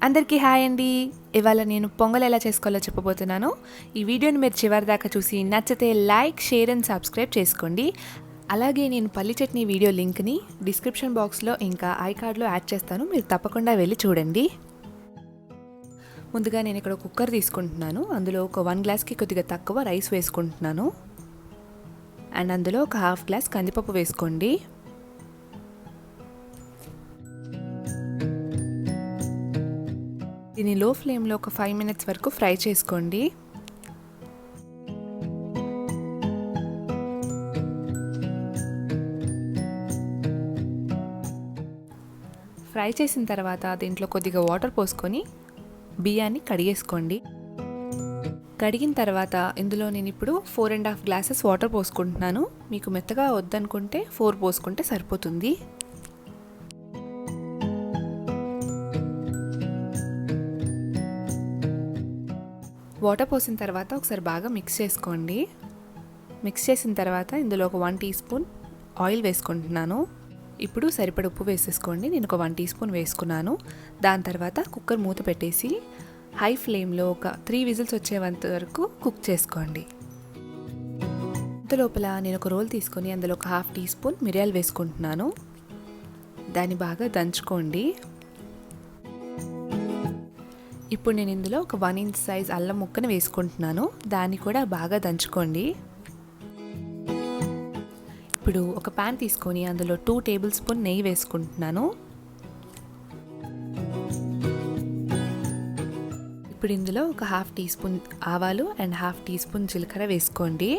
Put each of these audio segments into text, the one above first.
అందరికీ హాయ్ అండి. ఇవాళ నేను పొంగల్ ఎలా చేసుకోవాలో చెప్పబోతున్నాను. ఈ వీడియోని మీరు చివరి దాకా చూసి నచ్చితే లైక్, షేర్ అండ్ సబ్స్క్రైబ్ చేసుకోండి. అలాగే నేను పల్లి చట్నీ వీడియో లింక్ని డిస్క్రిప్షన్ బాక్స్లో ఇంకా ఐ కార్డ్లో యాడ్ చేస్తాను, మీరు తప్పకుండా వెళ్ళి చూడండి. ముందుగా నేను ఇక్కడ కుక్కర్ తీసుకుంటున్నాను. అందులో ఒక 1 గ్లాస్కి కొద్దిగా తక్కువ రైస్ వేసుకుంటున్నాను. అండ్ అందులో ఒక 1/2 గ్లాస్ కందిపప్పు వేసుకోండి. దీన్ని లో ఫ్లేమ్లో ఒక 5 మినిట్స్ వరకు ఫ్రై చేసుకోండి. ఫ్రై చేసిన తర్వాత దీంట్లో కొద్దిగా వాటర్ పోసుకొని బియ్యాన్ని కడిగేసుకోండి. కడిగిన తర్వాత ఇందులో నేను ఇప్పుడు 4.5 గ్లాసెస్ వాటర్ పోసుకుంటున్నాను. మీకు మెత్తగా వద్దనుకుంటే 4 పోసుకుంటే సరిపోతుంది. వాటర్ పోసిన తర్వాత ఒకసారి బాగా మిక్స్ చేసుకోండి. మిక్స్ చేసిన తర్వాత ఇందులో ఒక 1 టీ స్పూన్ ఆయిల్ వేసుకుంటున్నాను. ఇప్పుడు సరిపడ ఉప్పు వేసేసుకోండి. నేను ఒక 1 టీ స్పూన్ వేసుకున్నాను. దాని తర్వాత కుక్కర్ మూత పెట్టేసి హై ఫ్లేమ్లో ఒక 3 విజిల్స్ వచ్చేంత వరకు కుక్ చేసుకోండి. ఇంతలోపల నేను ఒక రోల్ తీసుకొని అందులో ఒక 1/2 టీ స్పూన్ మిరియాలు వేసుకుంటున్నాను. దాన్ని బాగా దంచుకోండి. ఇప్పుడు నేను ఇందులో ఒక 1 ఇంచ్ సైజ్ అల్లం ముక్కను వేసుకుంటున్నాను. దాన్ని కూడా బాగా దంచుకోండి. ఇప్పుడు ఒక ప్యాన్ తీసుకొని అందులో 2 టేబుల్ స్పూన్ నెయ్యి వేసుకుంటున్నాను. ఇప్పుడు ఇందులో ఒక 1/2 టీ స్పూన్ ఆవాలు అండ్ 1/2 టీ స్పూన్ జీలకర్ర వేసుకోండి.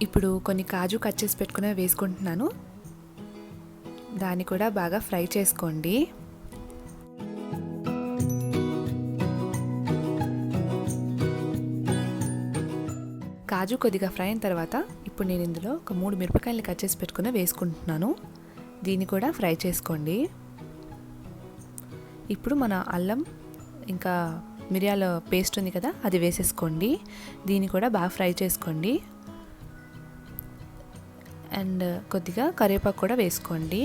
ఇప్పుడు కొన్ని కాజు కట్ చేసి పెట్టుకుని వేసుకుంటున్నాను. దాన్ని కూడా బాగా ఫ్రై చేసుకోండి. కాజు కొద్దిగా ఫ్రై అయిన తర్వాత ఇప్పుడు నేను ఇందులో ఒక 3 మిరపకాయలు కట్ చేసి పెట్టుకుని వేసుకుంటున్నాను. దీన్ని కూడా ఫ్రై చేసుకోండి. ఇప్పుడు మన అల్లం ఇంకా మిరియాల పేస్ట్ ఉంది కదా, అది వేసేసుకోండి. దీన్ని కూడా బాగా ఫ్రై చేసుకోండి. అండ్ కొద్దిగా కరివేపాకు కూడా వేసుకోండి.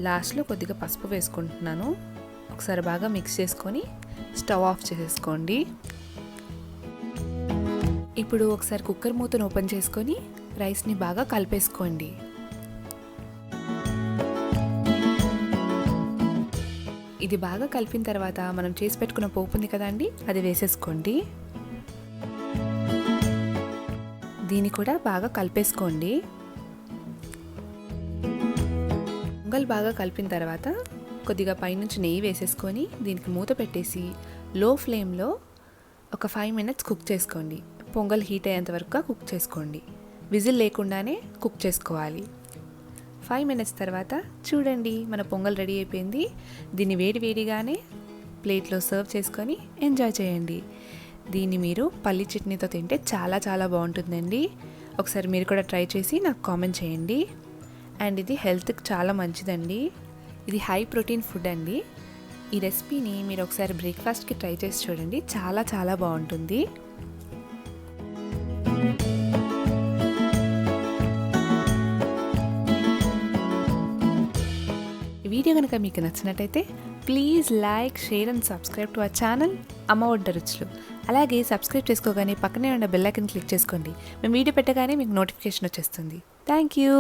లాస్ట్లో కొద్దిగా పసుపు వేసుకుంటున్నాను. ఒకసారి బాగా మిక్స్ చేసుకొని స్టవ్ ఆఫ్ చేసేసుకోండి. ఇప్పుడు ఒకసారి కుక్కర్ మూతను ఓపెన్ చేసుకొని రైస్ని బాగా కలిపేసుకోండి. ఇది బాగా కలిపిన తర్వాత మనం చేసి పెట్టుకున్న పోపు ఉంది కదండి, అది వేసేసుకోండి. దీన్ని కూడా బాగా కలిపేసుకోండి. పొంగల్ బాగా కలిపిన తర్వాత కొద్దిగా పైనుంచి నెయ్యి వేసేసుకొని దీనికి మూత పెట్టేసి లో ఫ్లేమ్లో ఒక 5 మినిట్స్ కుక్ చేసుకోండి. పొంగల్ హీట్ అయ్యేంత వరకు కుక్ చేసుకోండి. విజిల్ లేకుండానే కుక్ చేసుకోవాలి. 5 మినిట్స్ తర్వాత చూడండి, మన పొంగల్ రెడీ అయిపోయింది. దీన్ని వేడిగానే ప్లేట్లో సర్వ్ చేసుకొని ఎంజాయ్ చేయండి. దీన్ని మీరు పల్లి చట్నీతో తింటే చాలా చాలా బాగుంటుందండి. ఒకసారి మీరు కూడా ట్రై చేసి నాకు కామెంట్ చేయండి. అండ్ ఇది హెల్త్కి చాలా మంచిదండి. ఇది హై ప్రోటీన్ ఫుడ్ అండి. ఈ రెసిపీని మీరు ఒకసారి బ్రేక్ఫాస్ట్కి ట్రై చేసి చూడండి, చాలా చాలా బాగుంటుంది. ఈ వీడియో కనుక మీకు నచ్చినట్టయితే please like, share and subscribe to our channel అమ్మ వంట రుచులు. అలాగే సబ్స్క్రైబ్ చేసుకోగానే పక్కనే ఉన్న బెల్ ఐకాన్ క్లిక్ చేసుకోండి. మేము వీడియో పెట్టగానే మీకు నోటిఫికేషన్ వచ్చేస్తుంది. Thank you.